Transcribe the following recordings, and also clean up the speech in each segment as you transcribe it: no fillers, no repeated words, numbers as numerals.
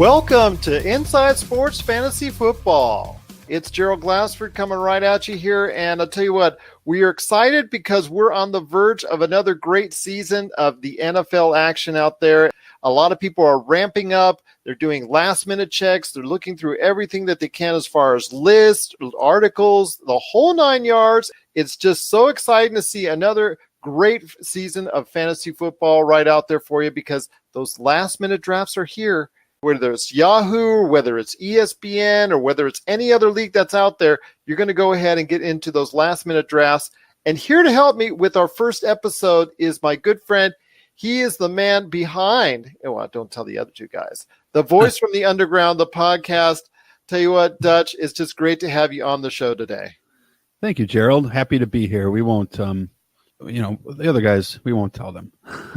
Welcome to Inside Sports Fantasy Football. It's Gerald Glassford coming right at you here, and I'll tell you what, we are excited because we're on the verge of another great season of the NFL action out there. A lot of people are ramping up. They're doing last-minute checks. They're looking through everything that they can as far as lists, articles, the whole 9 yards. It's just so exciting to see another great season of fantasy football right out there for you because those last-minute drafts are here. Whether it's Yahoo, whether it's ESPN, or whether it's any other league that's out there, you're going to go ahead and get into those last-minute drafts. And here to help me with our first episode is my good friend. He is the man behind, well, don't tell the other two guys, the voice from the underground, the podcast. Tell you what, Dutch, it's just great to have you on the show today. Thank you, Gerald. Happy to be here. We won't, the other guys, we won't tell them.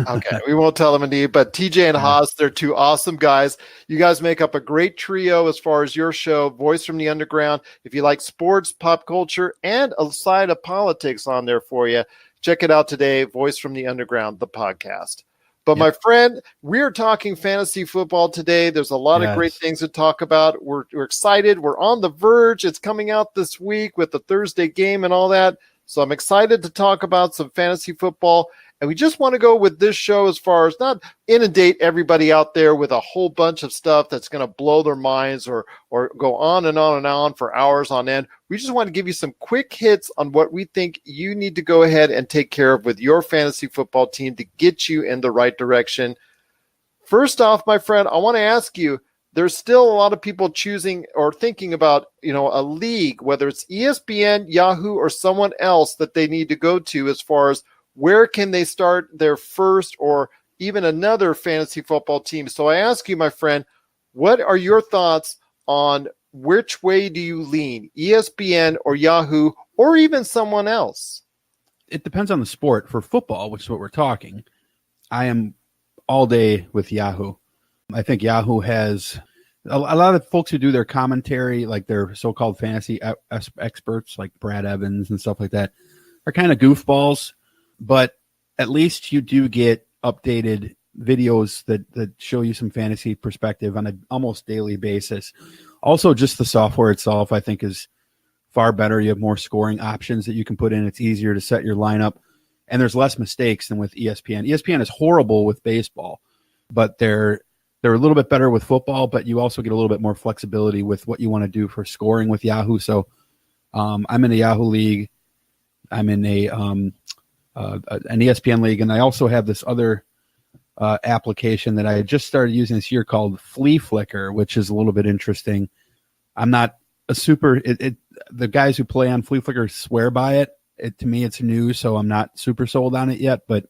Okay, we won't tell them indeed, but TJ and Haas, they're two awesome guys. You guys make up a great trio as far as your show, Voice from the Underground. If you like sports, pop culture, and a side of politics on there for you, check it out today, Voice from the Underground, the podcast. But my friend, we're talking fantasy football today. There's a lot of great things to talk about. We're excited. We're on the verge. It's coming out this week with the Thursday game and all that. So I'm excited to talk about some fantasy football. And we just want to go with this show as far as not inundate everybody out there with a whole bunch of stuff that's going to blow their minds or go on and on and on for hours on end. We just want to give you some quick hits on what we think you need to go ahead and take care of with your fantasy football team to get you in the right direction. First off, my friend, I want to ask you, there's still a lot of people choosing or thinking about, a league, whether it's ESPN, Yahoo, or someone else that they need to go to as far as where can they start their first or even another fantasy football team. So I ask you, my friend, what are your thoughts on which way do you lean, ESPN or Yahoo, or even someone else? It depends on the sport. For football, which is what we're talking, I am all day with Yahoo. I think Yahoo has a lot of folks who do their commentary, like their so-called fantasy experts, like Brad Evans and stuff like that, are kind of goofballs, but at least you do get updated videos that show you some fantasy perspective on an almost daily basis. Also, just the software itself, I think, is far better. You have more scoring options that you can put in. It's easier to set your lineup, and there's less mistakes than with ESPN. ESPN is horrible with baseball, but they're a little bit better with football, but you also get a little bit more flexibility with what you want to do for scoring with Yahoo. So I'm in a Yahoo league. I'm in an ESPN league, and I also have this other application that I just started using this year called Flea Flicker, which is a little bit interesting. I'm not a super the guys who play on Flea Flicker swear by it. To me, it's new, so I'm not super sold on it yet, but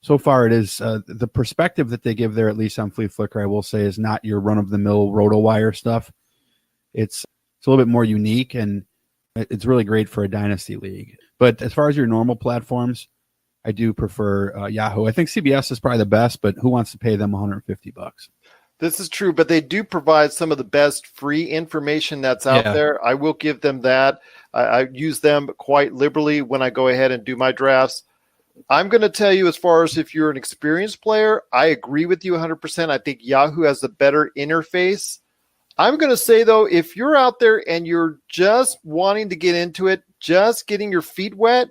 so far it is the perspective that they give there, at least on Flea Flicker, I will say, is not your run-of-the-mill RotoWire stuff. It's a little bit more unique, and it's really great for a dynasty league. But as far as your normal platforms, I do prefer Yahoo. I think CBS is probably the best, but who wants to pay them $150? This is true, but they do provide some of the best free information that's out there. I will give them that. I use them quite liberally when I go ahead and do my drafts. I'm going to tell you, as far as if you're an experienced player, I agree with you 100%. I think Yahoo has a better interface. I'm going to say, though, if you're out there and you're just wanting to get into it, just getting your feet wet,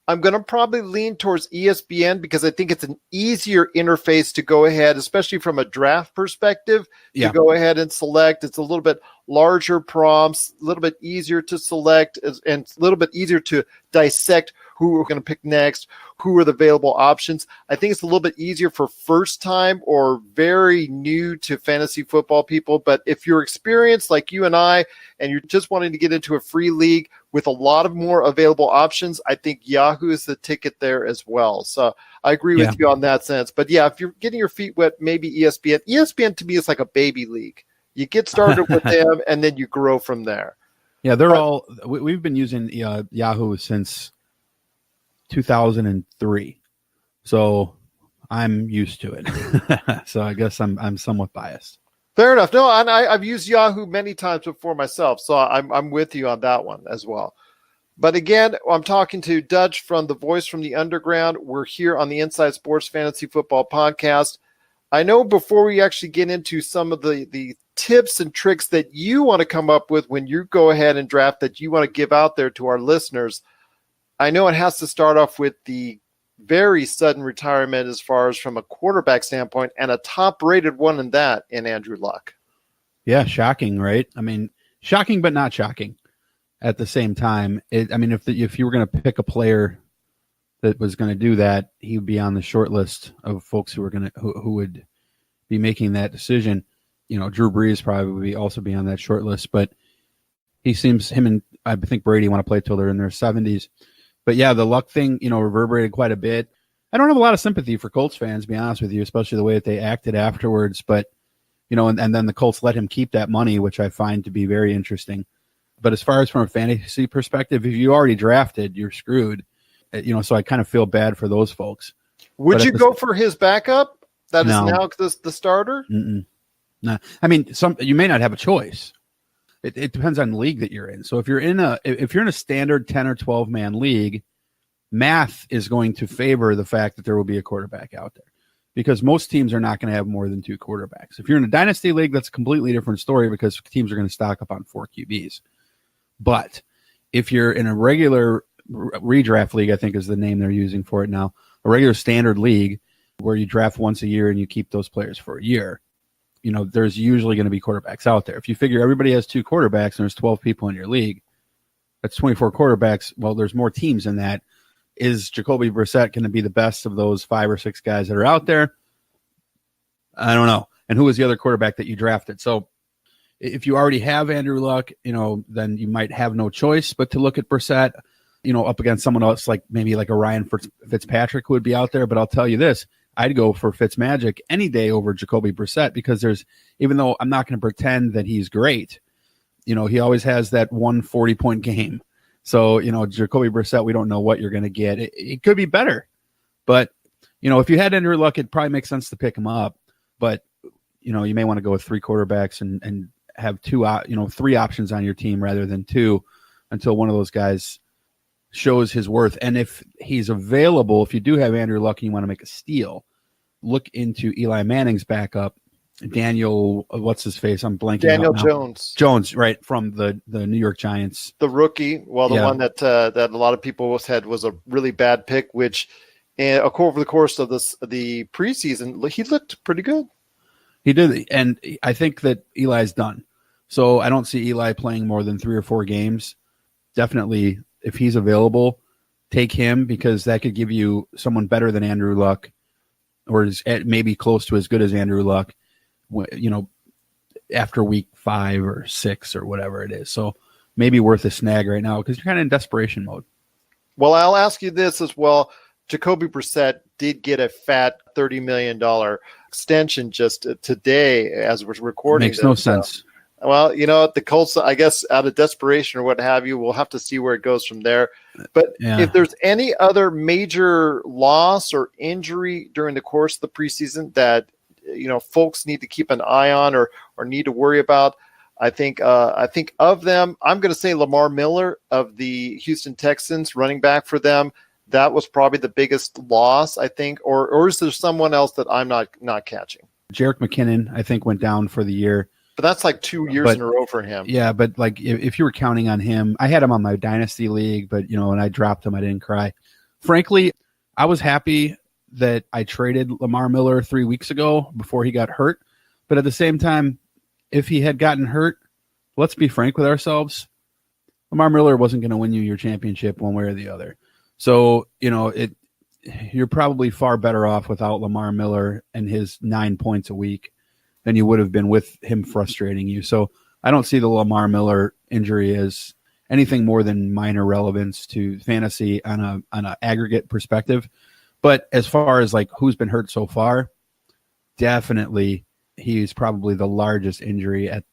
I'm going to probably lean towards ESPN because I think it's an easier interface to go ahead, especially from a draft perspective, to go ahead and select. It's a little bit larger prompts, a little bit easier to select, and a little bit easier to dissect who we're going to pick next, who are the available options. I think it's a little bit easier for first time or very new to fantasy football people. But if you're experienced like you and I, and you're just wanting to get into a free league with a lot of more available options, I think Yahoo is the ticket there as well. So I agree with you on that sense. But yeah, if you're getting your feet wet, maybe ESPN. ESPN to me is like a baby league. You get started with them and then you grow from there. Yeah, we've been using Yahoo since 2003. So I'm used to it. So I guess I'm somewhat biased. Fair enough. No, and I've used Yahoo many times before myself, so I'm with you on that one as well. But again, I'm talking to Dutch from the Voice from the Underground. We're here on the Inside Sports Fantasy Football Podcast. I know before we actually get into some of the tips and tricks that you want to come up with when you go ahead and draft that you want to give out there to our listeners, I know it has to start off with the very sudden retirement as far as from a quarterback standpoint, and a top-rated one in that in Andrew Luck. Yeah, shocking, right? I mean, shocking but not shocking at the same time. If you were going to pick a player that was going to do that, he would be on the short list of folks who would be making that decision. You know, Drew Brees probably would also be on that short list, but him and I think Brady want to play till they're in their 70s. But yeah, the Luck thing, reverberated quite a bit. I don't have a lot of sympathy for Colts fans, to be honest with you, especially the way that they acted afterwards. But, and then the Colts let him keep that money, which I find to be very interesting. But as far as from a fantasy perspective, if you already drafted, you're screwed. So I kind of feel bad for those folks. Would you go for his backup? That is now the starter? No. I mean, you may not have a choice. It depends on the league that you're in. So if you're in a standard 10 or 12 man league, math is going to favor the fact that there will be a quarterback out there, because most teams are not going to have more than 2 quarterbacks. If you're in a dynasty league, that's a completely different story, because teams are going to stock up on 4 QBs. But if you're in a regular redraft league, I think is the name they're using for it now, a regular standard league where you draft once a year and you keep those players for a year, there's usually going to be quarterbacks out there. If you figure everybody has 2 quarterbacks and there's 12 people in your league, that's 24 quarterbacks. Well, there's more teams than that. Is Jacoby Brissett going to be the best of those 5 or 6 guys that are out there? I don't know. And who was the other quarterback that you drafted? So if you already have Andrew Luck, then you might have no choice but to look at Brissett, up against someone else, like maybe like a Ryan Fitzpatrick who would be out there. But I'll tell you this, I'd go for Fitzmagic any day over Jacoby Brissett, because even though I'm not going to pretend that he's great, he always has that 140-point game. So, Jacoby Brissett, we don't know what you're going to get. It could be better. But, if you had Andrew Luck, it probably makes sense to pick him up. But, you may want to go with 3 quarterbacks and have 3 options on your team rather than 2 until one of those guys shows his worth. And if he's available, if you do have Andrew Luck and you want to make a steal, look into Eli Manning's backup, Daniel, what's his face? I'm blanking. Daniel Jones. Jones, right, from the New York Giants. The rookie, the one that a lot of people said was a really bad pick, which over the course of the preseason, he looked pretty good. He did, and I think that Eli's done. So I don't see Eli playing more than 3 or 4 games. Definitely, if he's available, take him, because that could give you someone better than Andrew Luck, or is maybe close to as good as Andrew Luck, after week 5 or 6 or whatever it is. So maybe worth a snag right now, because you're kind of in desperation mode. Well, I'll ask you this as well. Jacoby Brissett did get a fat $30 million extension just today as we're recording. Makes no sense. Well, the Colts, I guess, out of desperation or what have you, we'll have to see where it goes from there. But if there's any other major loss or injury during the course of the preseason that, folks need to keep an eye on or need to worry about, I think of them, I'm going to say Lamar Miller of the Houston Texans, running back for them. That was probably the biggest loss, I think. Or is there someone else that I'm not catching? Jerick McKinnon, I think, went down for the year. But that's like 2 years in a row for him. Yeah, but like if you were counting on him, I had him on my dynasty league, but when I dropped him, I didn't cry. Frankly, I was happy that I traded Lamar Miller 3 weeks ago before he got hurt. But at the same time, if he had gotten hurt, let's be frank with ourselves, Lamar Miller wasn't going to win you your championship one way or the other. So, you're probably far better off without Lamar Miller and his 9 points a week than you would have been with him frustrating you. So I don't see the Lamar Miller injury as anything more than minor relevance to fantasy on an aggregate perspective. But as far as like who's been hurt so far, definitely he's probably the largest injury at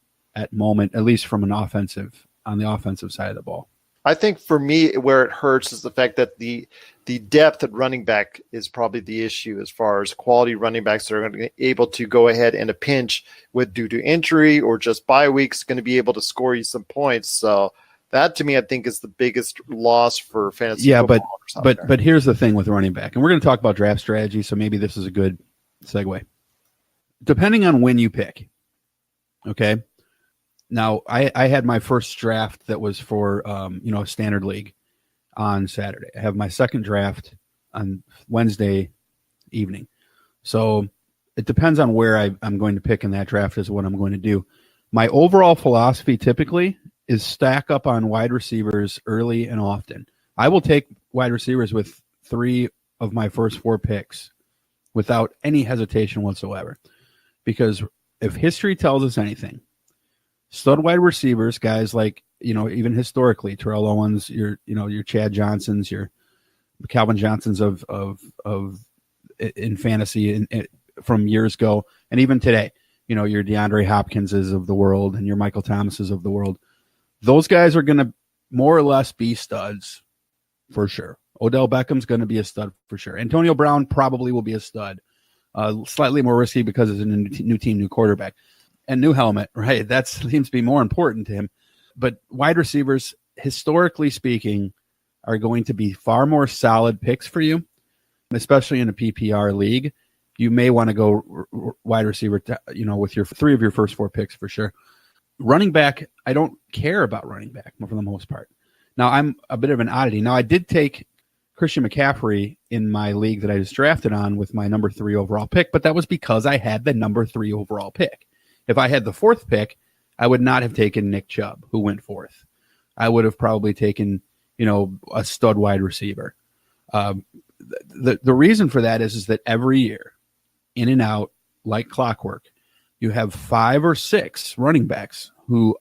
moment, at least from on the offensive side of the ball. I think for me, where it hurts is the fact that the depth at running back is probably the issue as far as quality running backs that are going to be able to go ahead in a pinch due to injury or just bye weeks going to be able to score you some points. So that to me, I think is the biggest loss for fantasy. Yeah, but here's the thing with running back, and we're going to talk about draft strategy. So maybe this is a good segue. depending on when you pick. Okay. Now, I had my first draft that was for, a standard league on Saturday. I have my second draft on Wednesday evening. So it depends on where I'm going to pick in that draft is what I'm going to do. My overall philosophy typically is stack up on wide receivers early and often. I will take wide receivers with 3 of my first 4 picks without any hesitation whatsoever. Because if history tells us anything, stud wide receivers, guys like, even historically, Terrell Owens, your Chad Johnsons, your Calvin Johnsons of in fantasy from years ago, and even today, your DeAndre Hopkinses of the world and your Michael Thomases of the world. Those guys are going to more or less be studs for sure. Odell Beckham's going to be a stud for sure. Antonio Brown probably will be a stud. Slightly more risky because it's a new team, new quarterback, and new helmet, right? That seems to be more important to him. But wide receivers, historically speaking, are going to be far more solid picks for you, especially in a PPR league. You may want to go wide receiver, with your 3 of your first 4 picks for sure. Running back, I don't care about running back for the most part. Now, I'm a bit of an oddity. Now, I did take Christian McCaffrey in my league that I just drafted on with my number 3 overall pick, but that was because I had the number 3 overall pick. If I had the 4th pick, I would not have taken Nick Chubb, who went 4th. I would have probably taken, a stud wide receiver. The reason for that is that every year, in and out, like clockwork, you have 5 or 6 running backs who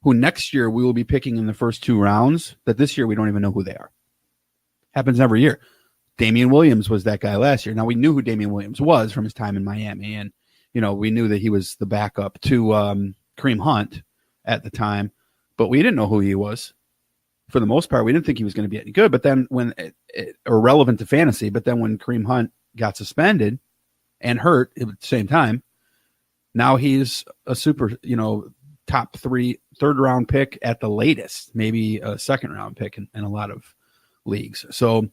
next year we will be picking in the first 2 rounds, that this year we don't even know who they are. Happens every year. Damian Williams was that guy last year. Now, we knew who Damian Williams was from his time in Miami, and we knew that he was the backup to Kareem Hunt at the time, but we didn't know who he was. For the most part, we didn't think he was going to be any good, but then or relevant to fantasy, but then when Kareem Hunt got suspended and hurt at the same time, now he's a super, top 3, 3rd round pick at the latest, maybe a 2nd round pick in a lot of leagues. So,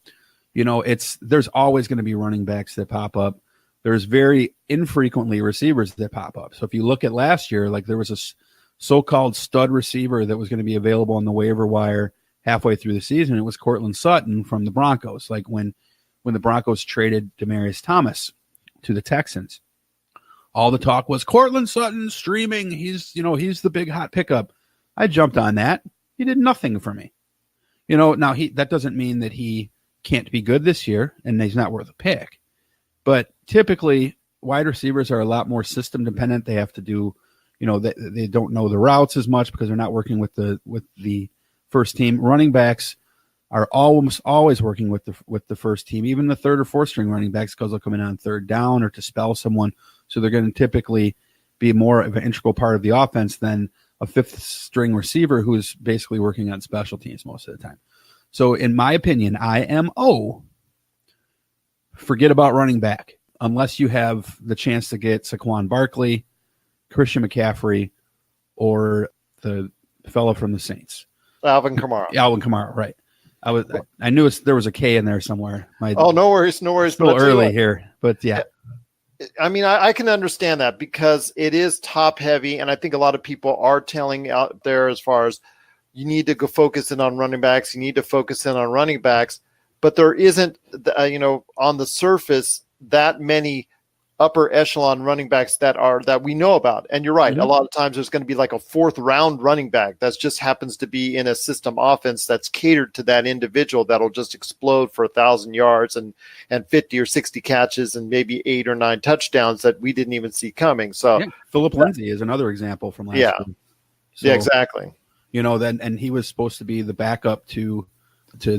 there's always going to be running backs that pop up. There's very infrequently receivers that pop up. So if you look at last year, like there was a so-called stud receiver that was going to be available on the waiver wire halfway through the season. It was Courtland Sutton from the Broncos. Like when the Broncos traded Demaryius Thomas to the Texans, all the talk was Courtland Sutton streaming. He's the big hot pickup. I jumped on that. He did nothing for me. Now that doesn't mean that he can't be good this year and he's not worth a pick. But typically, wide receivers are a lot more system dependent. They have to do, they don't know the routes as much because they're not working with the first team. Running backs are almost always working with the first team, even the 3rd or 4th string running backs, because they'll come in on 3rd down or to spell someone. So they're going to typically be more of an integral part of the offense than a 5th string receiver who's basically working on special teams most of the time. So in my opinion, IMO, forget about running back unless you have the chance to get Saquon Barkley, Christian McCaffrey, or the fellow from the Saints. Alvin Kamara, right. I knew there was a K in there somewhere. No worries. It's a little early here, but yeah. I mean, I can understand that because it is top heavy, and I think a lot of people are telling out there as far as you need to go focus in on running backs, you need to focus in on running backs, but there isn't, on the surface that many upper echelon running backs that we know about. And you're right. Mm-hmm. A lot of times there's going to be like a 4th round running back that just happens to be in a system offense that's catered to that individual that'll just explode for 1,000 yards and 50 or 60 catches and maybe 8 or 9 touchdowns that we didn't even see coming. So Phillip Lindsay is another example from last year. So, yeah, exactly. And he was supposed to be the backup to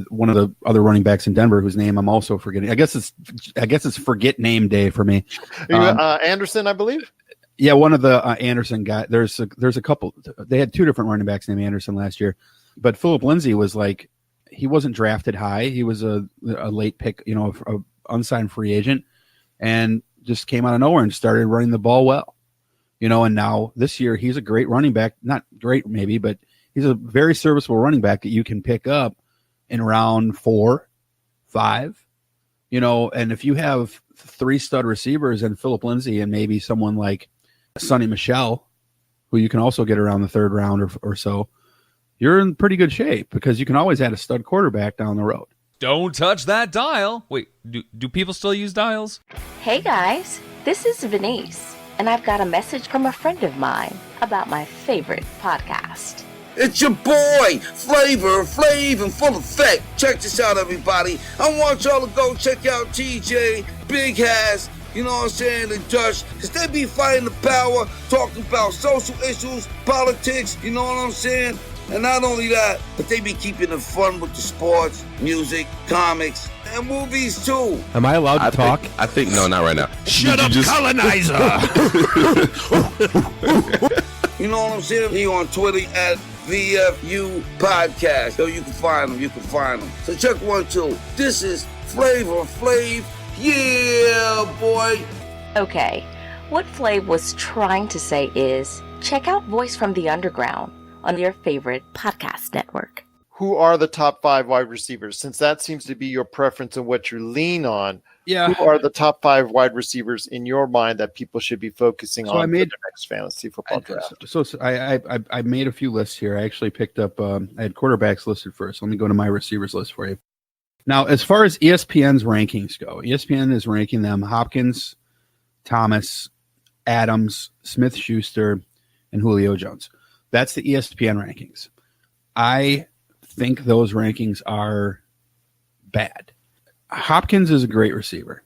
one of the other running backs in Denver, whose name I'm also forgetting. I guess it's forget name day for me. Anderson, I believe. Yeah, one of the Anderson guys. There's a couple. They had 2 different running backs named Anderson last year, but Phillip Lindsay was like, he wasn't drafted high. He was a late pick, a unsigned free agent, and just came out of nowhere and started running the ball well. And now this year he's a great running back. Not great maybe, but he's a very serviceable running back that you can pick up in round 4, 5, And if you have 3 stud receivers and Phillip Lindsay and maybe someone like Sonny Michel, who you can also get around the 3rd round or so, you're in pretty good shape because you can always add a stud quarterback down the road. Don't touch that dial. Wait, do people still use dials? Hey guys, this is Venice, and I've got a message from a friend of mine about my favorite podcast. It's your boy, Flav and Full Effect. Check this out, everybody. I want y'all to go check out TJ, Big Has, you know what I'm saying, and Dutch, because they be fighting the power, talking about social issues, politics, you know what I'm saying? And not only that, but they be keeping it fun with the sports, music, comics, and movies too. Am I allowed to talk? I think no, not right now. Shut up, colonizer! You know what I'm saying? He on Twitter at VFU Podcast. So you can find them. So check 1, 2. This is Flavor Flav. Yeah, boy. Okay, what Flav was trying to say is, check out Voice from the Underground on your favorite podcast network. Who are the top 5 wide receivers? Since that seems to be your preference and what you lean on, Yeah. who are the top 5 wide receivers in your mind that people should be focusing on for the next fantasy football draft? So I made a few lists here. I actually picked up, I had quarterbacks listed first. Let me go to my receivers list for you. Now, as far as ESPN's rankings go, ESPN is ranking them Hopkins, Thomas, Adams, Smith-Schuster, and Julio Jones. That's the ESPN rankings. I think those rankings are bad. Hopkins is a great receiver.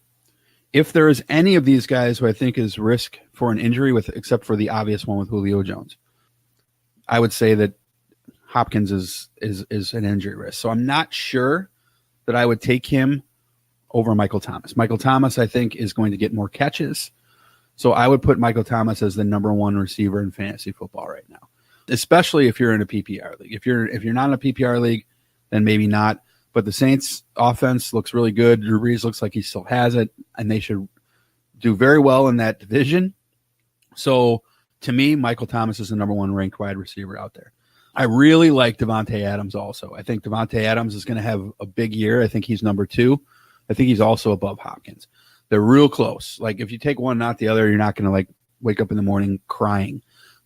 If there is any of these guys who I think is risk for an injury, except for the obvious one with Julio Jones, I would say that Hopkins is an injury risk. So I'm not sure that I would take him over Michael Thomas. Michael Thomas, I think, is going to get more catches. So I would put Michael Thomas as the number 1 receiver in fantasy football right now, especially if you're in a PPR league. If you're not in a PPR league, then maybe not. But the Saints offense looks really good. Drew Brees looks like he still has it, and they should do very well in that division. So to me, Michael Thomas is the number 1 ranked wide receiver out there. I really like Devontae Adams also. I think Devontae Adams is going to have a big year. I think he's number 2. I think he's also above Hopkins. They're real close. Like if you take one, not the other, you're not going to wake up in the morning crying.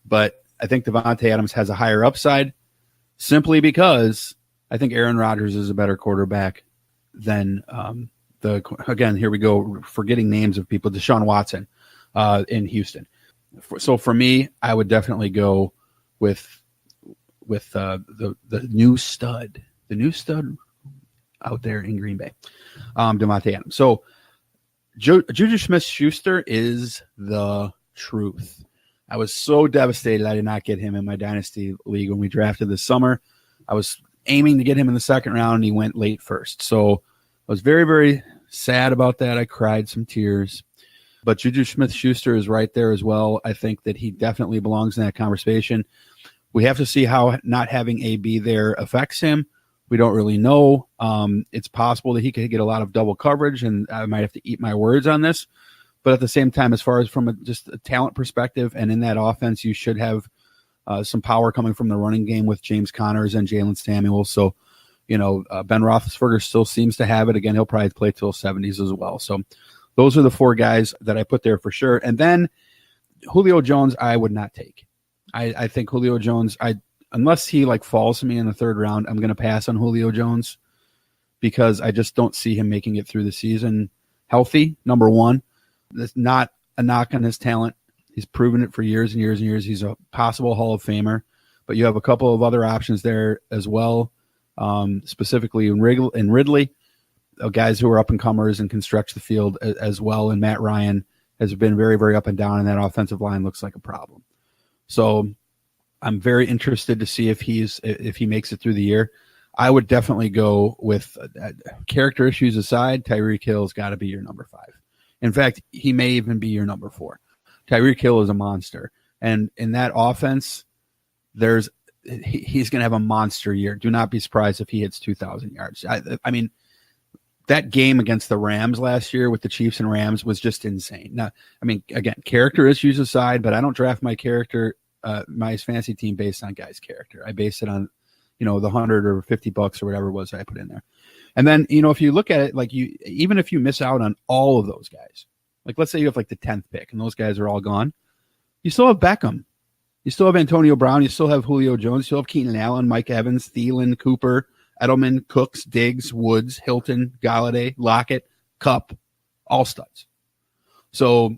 But I think Devontae Adams has a higher upside simply because I think Aaron Rodgers is a better quarterback than again, here we go, forgetting names of people, Deshaun Watson in Houston. So for me, I would definitely go with the new stud out there in Green Bay, Devontae Adams. So Juju Smith-Schuster is the truth. I was so devastated I did not get him in my dynasty league when we drafted this summer. I was aiming to get him in the 2nd round, and he went late first. So I was very, very sad about that. I cried some tears. But Juju Smith-Schuster is right there as well. I think that he definitely belongs in that conversation. We have to see how not having AB there affects him. We don't really know. It's possible that he could get a lot of double coverage, and I might have to eat my words on this. But at the same time, as far as from just a talent perspective, and in that offense, you should have some power coming from the running game with James Connors and Jalen Samuels. So, Ben Roethlisberger still seems to have it. Again, he'll probably play till 70s as well. So those are the 4 guys that I put there for sure. And then Julio Jones, I would not take. I think Julio Jones, unless he falls to me in the 3rd round, I'm going to pass on Julio Jones because I just don't see him making it through the season healthy, number 1. That's not a knock on his talent. He's proven it for years and years and years. He's a possible Hall of Famer, but you have a couple of other options there as well, specifically in Ridley, guys who are up-and-comers and can stretch the field as well, and Matt Ryan has been very, very up and down, and that offensive line looks like a problem. So I'm very interested to see if he makes it through the year. I would definitely go with character issues aside. Tyreek Hill's got to be your number 5. In fact, he may even be your number 4. Tyreek Hill is a monster, and in that offense, he's going to have a monster year. Do not be surprised if he hits 2,000 yards. I mean, that game against the Rams last year with the Chiefs and Rams was just insane. Now, I mean, again, character issues aside, but I don't draft my fantasy team based on guys' character. I base it on, the $100 or $50 or whatever it was I put in there. And then, if you look at it, like even if you miss out on all of those guys, like let's say you have like the 10th pick and those guys are all gone, you still have Beckham. You still have Antonio Brown. You still have Julio Jones. You still have Keenan Allen, Mike Evans, Thielen, Cooper, Edelman, Cooks, Diggs, Woods, Hilton, Galladay, Lockett, Kupp, all studs. So,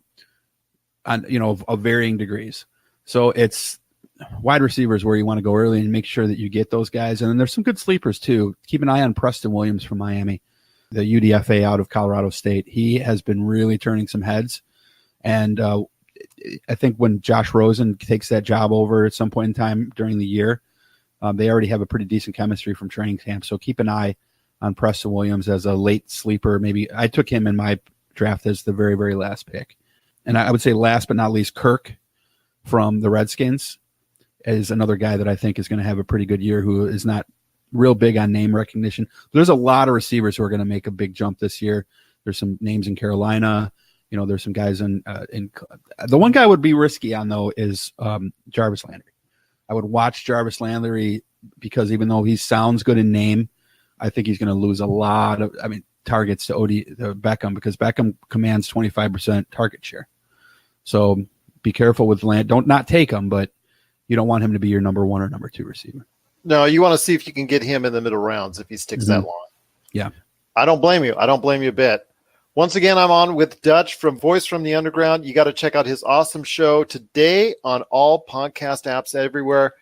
of varying degrees. So it's wide receivers where you want to go early and make sure that you get those guys. And then there's some good sleepers too. Keep an eye on Preston Williams from Miami, the UDFA out of Colorado State. He has been really turning some heads. And I think when Josh Rosen takes that job over at some point in time during the year, they already have a pretty decent chemistry from training camp. So keep an eye on Preston Williams as a late sleeper. Maybe I took him in my draft as the very, very last pick. And I would say last but not least, Kirk from the Redskins is another guy that I think is going to have a pretty good year, who is not real big on name recognition. There's a lot of receivers who are going to make a big jump this year. There's some names in Carolina. There's some guys in the one guy I would be risky on, though, is Jarvis Landry. I would watch Jarvis Landry because even though he sounds good in name, I think he's going to lose a lot of targets to Beckham, because Beckham commands 25% target share. So be careful with Land. Don't not take him, but you don't want him to be your number 1 or number 2 receiver. No, you want to see if you can get him in the middle rounds if he sticks that long. Yeah. I don't blame you. I don't blame you a bit. Once again, I'm on with Dutch from Voice from the Underground. You got to check out his awesome show today on all podcast apps everywhere.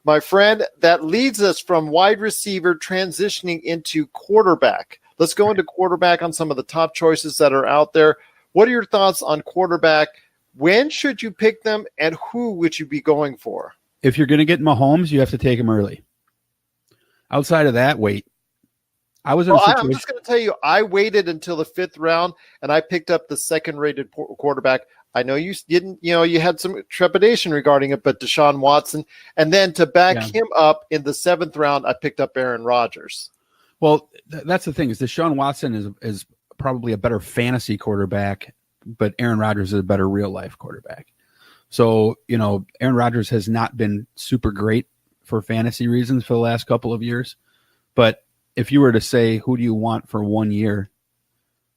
My friend, that leads us from wide receiver transitioning into quarterback. Let's go into quarterback on some of the top choices that are out there. What are your thoughts on quarterback? When should you pick them, and who would you be going for? If you're going to get Mahomes, you have to take him early. Outside of that, wait. I'm just going to tell you, I waited until the 5th round, and I picked up the second-rated quarterback. I know you didn't, you had some trepidation regarding it, but Deshaun Watson. And then to back him up in the 7th round, I picked up Aaron Rodgers. Well, that's the thing, is Deshaun Watson is probably a better fantasy quarterback, but Aaron Rodgers is a better real-life quarterback. So, Aaron Rodgers has not been super great for fantasy reasons for the last couple of years. But if you were to say, who do you want for 1 year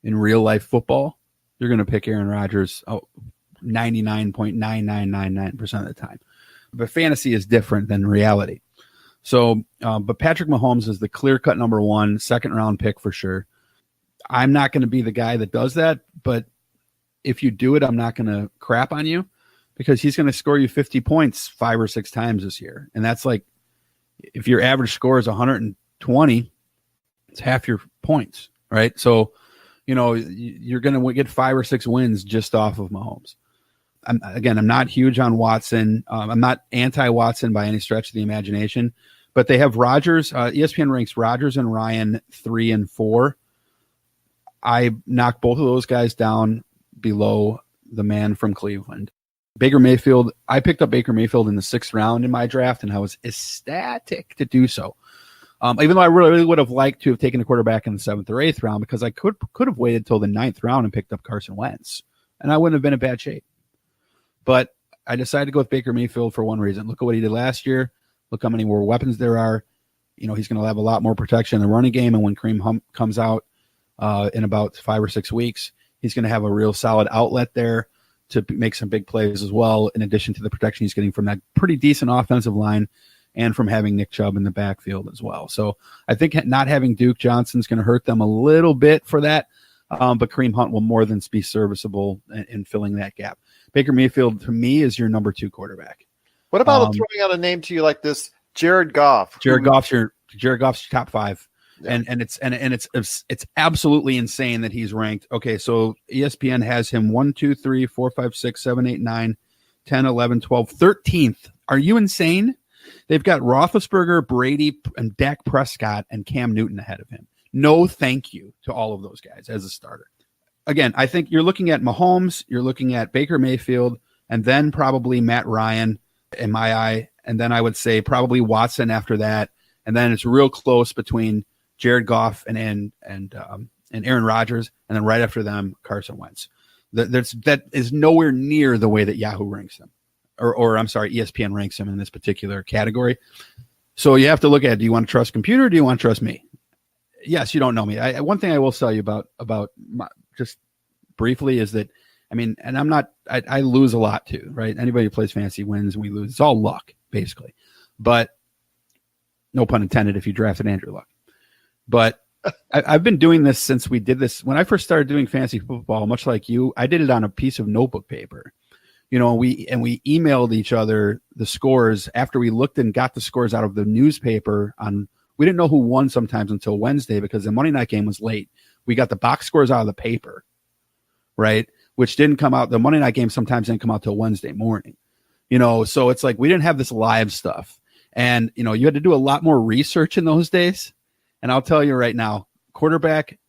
in real-life football, you're going to pick Aaron Rodgers 99.9999% of the time. But fantasy is different than reality. So, but Patrick Mahomes is the clear-cut number 1, second-round pick for sure. I'm not going to be the guy that does that, but if you do it, I'm not going to crap on you, because he's going to score you 50 points 5 or 6 times this year. And that's like, if your average score is 120, it's half your points, right? So, you're going to get 5 or 6 wins just off of Mahomes. I'm not huge on Watson. I'm not anti-Watson by any stretch of the imagination, but they have Rodgers. ESPN ranks Rodgers and Ryan 3 and 4. I knocked both of those guys down below the man from Cleveland. Baker Mayfield, I picked up Baker Mayfield in the 6th round in my draft, and I was ecstatic to do so. Even though I really would have liked to have taken a quarterback in the 7th or 8th round, because I could have waited till the 9th round and picked up Carson Wentz, and I wouldn't have been in bad shape. But I decided to go with Baker Mayfield for one reason. Look at what he did last year. Look how many more weapons there are. He's going to have a lot more protection in the running game, and when Kareem Hunt comes out in about 5 or 6 weeks, he's going to have a real solid outlet there to make some big plays as well, in addition to the protection he's getting from that pretty decent offensive line and from having Nick Chubb in the backfield as well. So I think not having Duke Johnson is going to hurt them a little bit for that, but Kareem Hunt will more than be serviceable in filling that gap. Baker Mayfield, to me, is your number 2 quarterback. What about throwing out a name to you like this, Jared Goff? Jared Goff's your top 5. Yeah. And it's absolutely insane that he's ranked. Okay, so ESPN has him 1, 2, 3, 4, 5, 6, 7, 8, 9, 10, 11, 12, 13th. Are you insane? They've got Roethlisberger, Brady, and Dak Prescott and Cam Newton ahead of him. No thank you to all of those guys as a starter. Again, I think you're looking at Mahomes, you're looking at Baker Mayfield, and then probably Matt Ryan in my eye, and then I would say probably Watson after that, and then it's real close between Jared Goff and Aaron Rodgers, and then right after them, Carson Wentz. That is nowhere near the way that Yahoo ranks them, or I'm sorry, ESPN ranks them in this particular category. So you have to look at, do you want to trust computer, or do you want to trust me? yes, you don't know me. One thing I will tell you about just briefly is that, I mean, and I lose a lot too, right? Anybody who plays fantasy wins and we lose. It's all luck, basically. But no pun intended if you drafted Andrew Luck. But I've been doing this since we did this. When I first started doing fantasy football, much like you, I did it on a piece of notebook paper. You know, we emailed each other the scores after we looked and got the scores out of the newspaper on. We didn't know who won sometimes until Wednesday because the Monday night game was late. We got the box scores out of the paper, right? Which didn't come out. The Monday night game sometimes didn't come out till Wednesday morning, you know? So it's like, we didn't have this live stuff. And, you know, you had to do a lot more research in those days. And I'll tell you right now, quarterback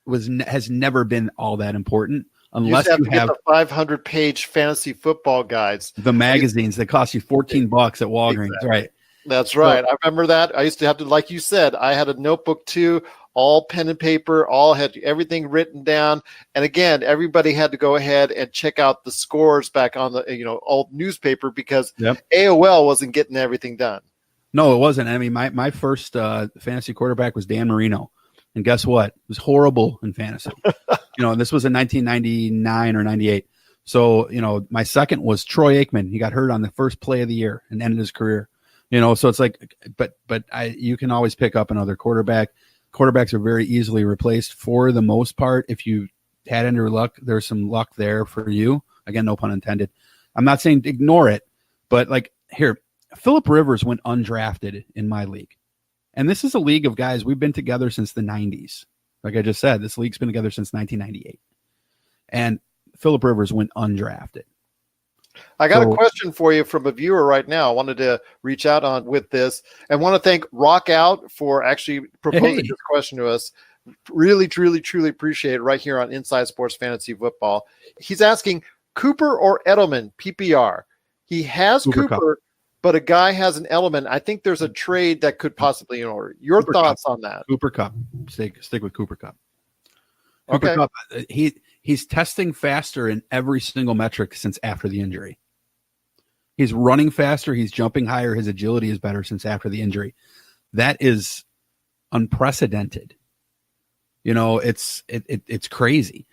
has never been all that important unless you have the 500-page fantasy football guides, the magazines that cost you $14 at Walgreens. Exactly. Right. That's right. I remember that. I used to have to, like you said, I had a notebook too, all pen and paper, all had everything written down. And again, everybody had to go ahead and check out the scores back on the, you know, old newspaper because AOL wasn't getting everything done. No, it wasn't. I mean, my first fantasy quarterback was Dan Marino. And guess what? It was horrible in fantasy. You know, and this was in 1999 or 98. So, you know, my second was Troy Aikman. He got hurt on the first play of the year and ended his career. You know, so it's like, but you can always pick up another quarterback. Quarterbacks are very easily replaced for the most part. If you had Andrew Luck, there's some luck there for you. Again, no pun intended. I'm not saying ignore it, but like here, Phillip Rivers went undrafted in my league. And this is a league of guys. We've been together since the 90s. Like I just said, this league's been together since 1998. And Phillip Rivers went undrafted. I got a question for you from a viewer right now. I wanted to reach out on with this and want to thank Rock Out for actually proposing this question to us. Really, truly, truly appreciate it right here on Inside Sports Fantasy Football. He's asking Cooper or Edelman PPR. He has Cooper, but a guy has an Edelman. I think there's a trade that could possibly in order. Your thoughts on that? Cooper Kupp. Stick with Cooper Kupp. Cooper Kupp, he's testing faster in every single metric since after the injury. He's running faster. He's jumping higher. His agility is better since after the injury. That is unprecedented. You know, it's crazy.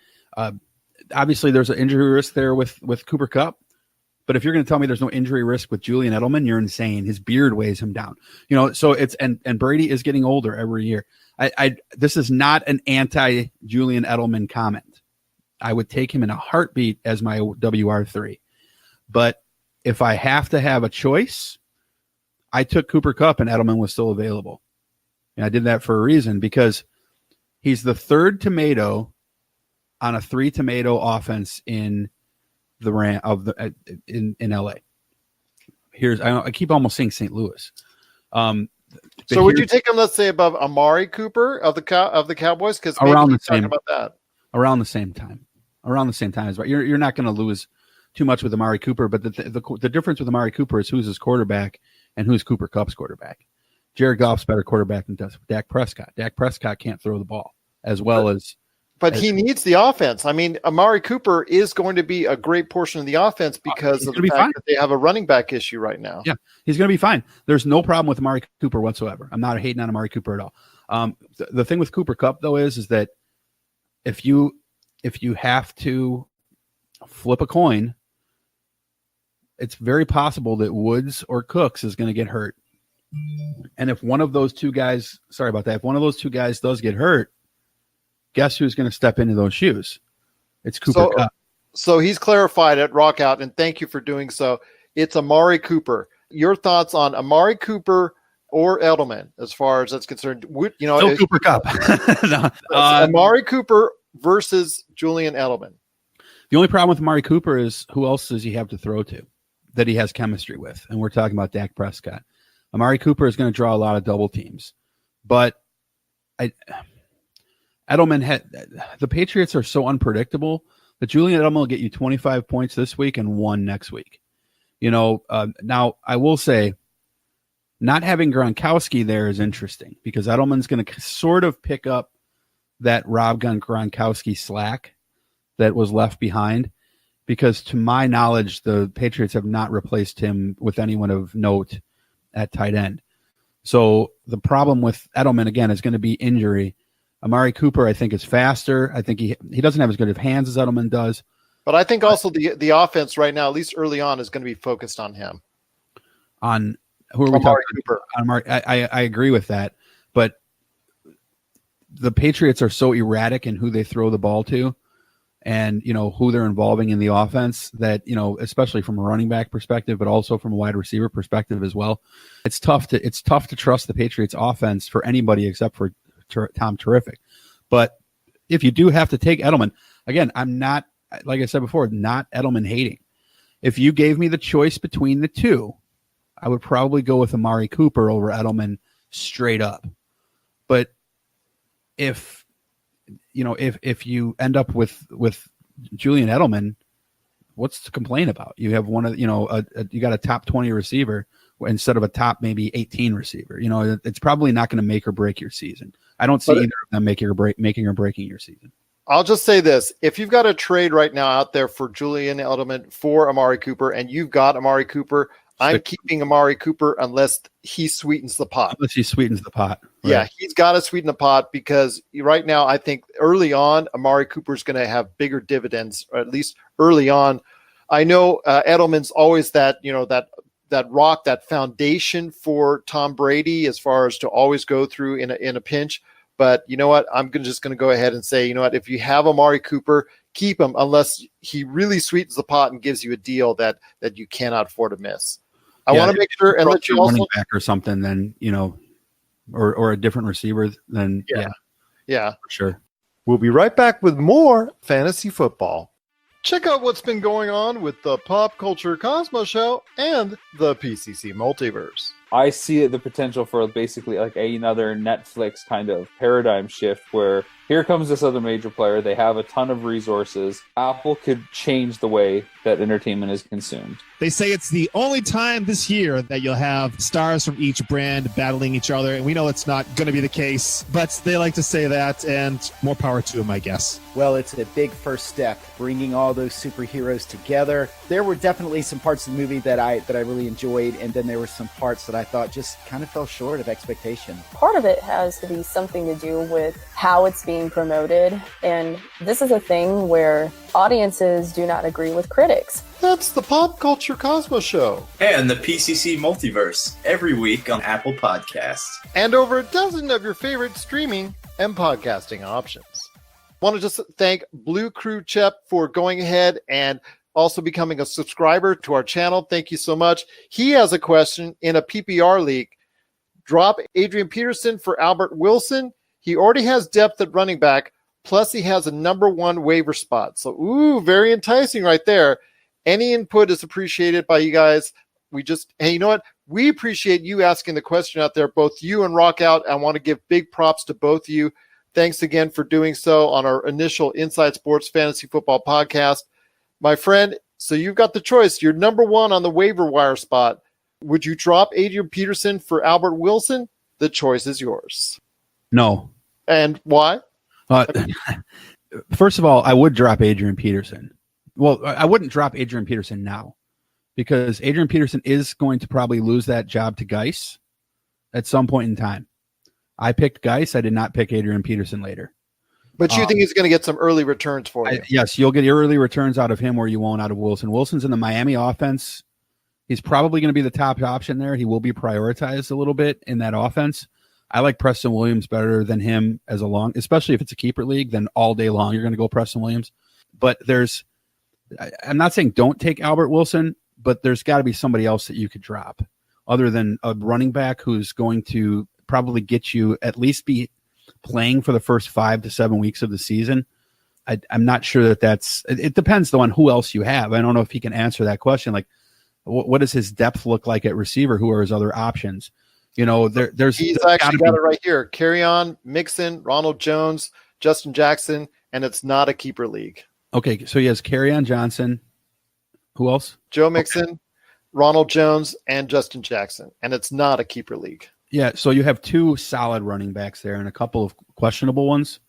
Obviously, there's an injury risk there with Cooper Kupp. But if you're going to tell me there's no injury risk with Julian Edelman, you're insane. His beard weighs him down. You know, so it's and Brady is getting older every year. This is not an anti-Julian Edelman comment. I would take him in a heartbeat as my WR3. But if I have to have a choice, I took Cooper Kupp and Edelman was still available. And I did that for a reason because he's the third tomato on a 3-tomato offense in the in LA. I keep almost saying St. Louis. So would you take him, let's say, above Amari Cooper of the Cowboys? Because around the same about that. Around the same time as well. You're not going to lose too much with Amari Cooper, but the difference with Amari Cooper is who's his quarterback and who's Cooper Kupp's quarterback. Jared Goff's better quarterback than Dak Prescott. Dak Prescott can't throw the ball as well as. But he needs the offense. I mean, Amari Cooper is going to be a great portion of the offense because of the fact that they have a running back issue right now. Yeah, he's going to be fine. There's no problem with Amari Cooper whatsoever. I'm not hating on Amari Cooper at all. The thing with Cooper Kupp, though, is that if you have to flip a coin, it's very possible that Woods or Cooks is going to get hurt. And if one of those two guys, if one of those two guys does get hurt, guess who's going to step into those shoes? It's Cooper Kupp. So he's clarified it, Rock Out, and thank you for doing so. It's Amari Cooper. Your thoughts on Amari Cooper or Edelman as far as that's concerned? Still Cooper Kupp. No. Amari Cooper versus Julian Edelman. The only problem with Amari Cooper is who else does he have to throw to that he has chemistry with? And we're talking about Dak Prescott. Amari Cooper is going to draw a lot of double teams. But the Patriots are so unpredictable that Julian Edelman will get you 25 points this week and 1 next week. You know, now I will say not having Gronkowski there is interesting because Edelman's going to sort of pick up that Rob Gronkowski slack that was left behind because to my knowledge, the Patriots have not replaced him with anyone of note at tight end. So the problem with Edelman, again, is going to be injury. Amari Cooper, I think, is faster. I think he doesn't have as good of hands as Edelman does. But I think also the offense right now, at least early on, is going to be focused on him. On who are we Amari talking Cooper. about? Amari, I agree with that. But the Patriots are so erratic in who they throw the ball to and, who they're involving in the offense that, especially from a running back perspective, but also from a wide receiver perspective as well. It's tough to trust the Patriots offense for anybody except for Tom Terrific. But if you do have to take Edelman, again, I'm not, like I said before, not Edelman hating. If you gave me the choice between the two, I would probably go with Amari Cooper over Edelman straight up. But if you end up with Julian Edelman, what's to complain about? You have one of, you got a top 20 receiver instead of a top maybe 18 receiver. It's probably not going to make or break your season. I don't see either of them making or breaking your season. I'll just say this. If you've got a trade right now out there for Julian Edelman for Amari Cooper and you've got Amari Cooper, I'm keeping Amari Cooper unless he sweetens the pot. Unless he sweetens the pot. Right. Yeah, he's got to sweeten the pot because right now I think early on Amari Cooper is going to have bigger dividends, or at least early on. I know Edelman's always that rock, that foundation for Tom Brady as far as to always go through in a pinch. But you know what? I'm just going to go ahead and say, you know what? If you have Amari Cooper, keep him unless he really sweetens the pot and gives you a deal that you cannot afford to miss. I want to make sure and let you also running back or something, then or a different receiver, then yeah, for sure. We'll be right back with more fantasy football. Check out what's been going on with the Pop Culture Cosmos Show and the PCC Multiverse. I see the potential for basically like another Netflix kind of paradigm shift where here comes this other major player. They have a ton of resources. Apple could change the way that entertainment is consumed. They say it's the only time this year that you'll have stars from each brand battling each other, and we know it's not going to be the case, but they like to say that, and more power to them, I guess. Well, it's a big first step, bringing all those superheroes together. There were definitely some parts of the movie that I really enjoyed, and then there were some parts that I thought just kind of fell short of expectation. Part of it has to be something to do with how it's being promoted, and this is a thing where audiences do not agree with critics. That's the Pop Culture Cosmos Show. And the PCC Multiverse, every week on Apple Podcasts. And over a dozen of your favorite streaming and podcasting options. Want to just thank Blue Crew Chep for going ahead and also becoming a subscriber to our channel. Thank you so much. He has a question in a PPR league. Drop Adrian Peterson for Albert Wilson. He already has depth at running back, plus he has a number one waiver spot. So, very enticing right there. Any input is appreciated by you guys. Hey, you know what? We appreciate you asking the question out there, both you and Rockout. I want to give big props to both of you. Thanks again for doing so on our initial Inside Sports Fantasy Football podcast. My friend, so you've got the choice. You're number one on the waiver wire spot. Would you drop Adrian Peterson for Albert Wilson? The choice is yours. No. And why? First of all, I would drop Adrian Peterson. Well, I wouldn't drop Adrian Peterson now because Adrian Peterson is going to probably lose that job to Geis at some point in time. I picked Geis. I did not pick Adrian Peterson later. But you think he's going to get some early returns for you? Yes, you'll get early returns out of him where you won't out of Wilson. Wilson's in the Miami offense. He's probably going to be the top option there. He will be prioritized a little bit in that offense. I like Preston Williams better than him as a long, especially if it's a keeper league, then all day long you're going to go Preston Williams. But I'm not saying don't take Albert Wilson, but there's got to be somebody else that you could drop other than a running back who's going to probably get you at least be playing for the first 5 to 7 weeks of the season. I'm not sure it depends though on who else you have. I don't know if he can answer that question. Like what does his depth look like at receiver? Who are his other options? He's actually got it right here. Kerryon, Mixon, Ronald Jones, Justin Jackson, and it's not a keeper league. Okay, so he has Kerryon Johnson. Who else? Joe Mixon, Ronald Jones, and Justin Jackson, and it's not a keeper league. Yeah, so you have 2 solid running backs there and a couple of questionable ones.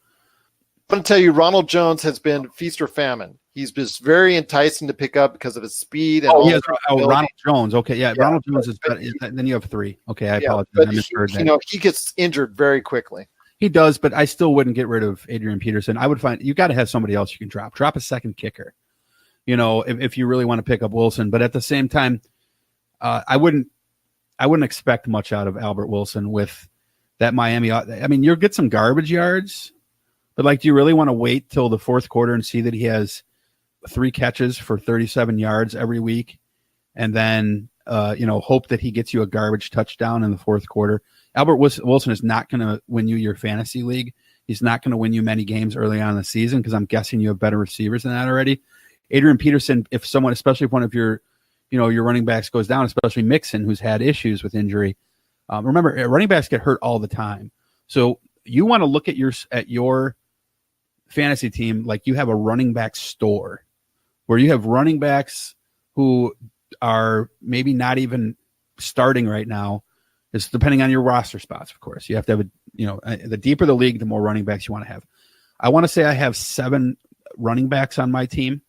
I'm going to tell you, Ronald Jones has been feast or famine. He's just very enticing to pick up because of his speed. And Ronald Jones. Okay, yeah, Ronald Jones is better. Then you have 3. Okay, I apologize. But I misheard that. He gets injured very quickly. He does, but I still wouldn't get rid of Adrian Peterson. I would find you got to have somebody else you can drop. Drop a second kicker, if you really want to pick up Wilson. But at the same time, I wouldn't expect much out of Albert Wilson with that Miami. I mean, you'll get some garbage yards, but do you really want to wait till the fourth quarter and see that he has 3 catches for 37 yards every week, and then hope that he gets you a garbage touchdown in the fourth quarter? Albert Wilson is not going to win you your fantasy league. He's not going to win you many games early on in the season because I'm guessing you have better receivers than that already. Adrian Peterson, especially if one of your running backs goes down, especially Mixon, who's had issues with injury. Remember, running backs get hurt all the time. So you want to look at your fantasy team like you have a running back store where you have running backs who are maybe not even starting right now. It's depending on your roster spots, of course. You have to have the deeper the league, the more running backs you want to have. I want to say I have 7 running backs on my team,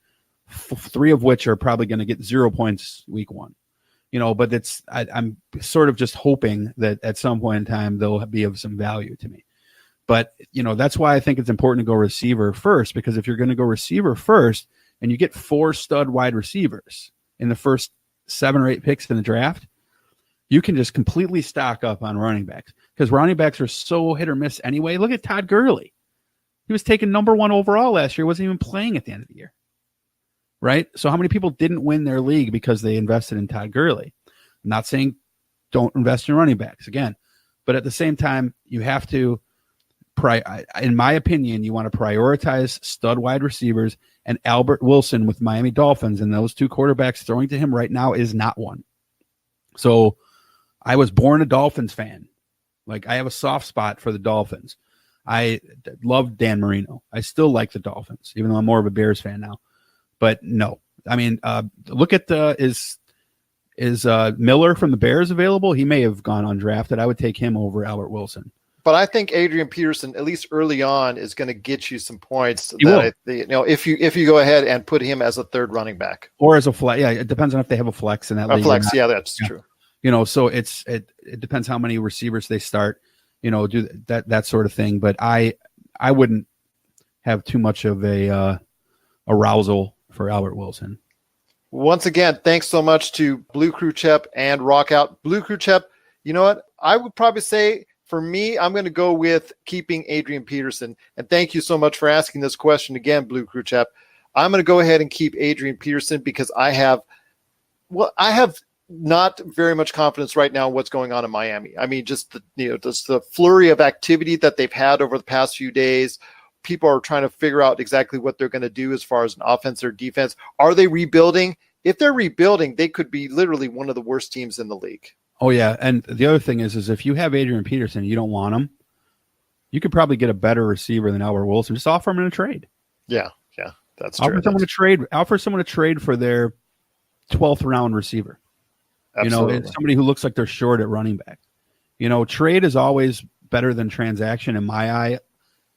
3 of which are probably going to get 0 points week 1. But I'm sort of just hoping that at some point in time they'll be of some value to me. But that's why I think it's important to go receiver first, because if you're going to go receiver first and you get 4 stud wide receivers in the first 7 or 8 picks in the draft, you can just completely stock up on running backs because running backs are so hit or miss anyway. Look at Todd Gurley. He was taken number 1 overall last year, wasn't even playing at the end of the year. Right? So how many people didn't win their league because they invested in Todd Gurley? I'm not saying don't invest in running backs again, but at the same time, you have to, in my opinion, you want to prioritize stud wide receivers, and Albert Wilson with Miami Dolphins and those 2 quarterbacks throwing to him right now is not one. So I was born a Dolphins fan. I have a soft spot for the Dolphins. I love Dan Marino. I still like the Dolphins, even though I'm more of a Bears fan now. But no, I mean, look at is Miller from the Bears available? He may have gone undrafted. I would take him over Albert Wilson. But I think Adrian Peterson, at least early on, is going to get you some points. If you go ahead and put hhim as a 3rd running back or as a flex. Yeah, it depends on if they have a flex in that league. Flex, yeah, that's true. So it depends how many receivers they start. Do that sort of thing. But I wouldn't have too much of a arousal for Albert Wilson. Once again, thanks so much to Blue Crew Chep and Rockout. Blue Crew Chep, you know what? I would probably say for me, I'm going to go with keeping Adrian Peterson. And thank you so much for asking this question again, Blue Crew Chep. I'm going to go ahead and keep Adrian Peterson because I have not very much confidence right now in what's going on in Miami. I mean, just the flurry of activity that they've had over the past few days. People are trying to figure out exactly what they're going to do as far as an offense or defense. Are they rebuilding? If they're rebuilding, they could be literally one of the worst teams in the league. Oh, yeah. And the other thing is if you have Adrian Peterson, you don't want him, you could probably get a better receiver than Albert Wilson. Just offer him in a trade. Yeah, that's true. Offer someone to trade for their 12th round receiver. Absolutely. It's somebody who looks like they're short at running back. Trade is always better than transaction in my eye,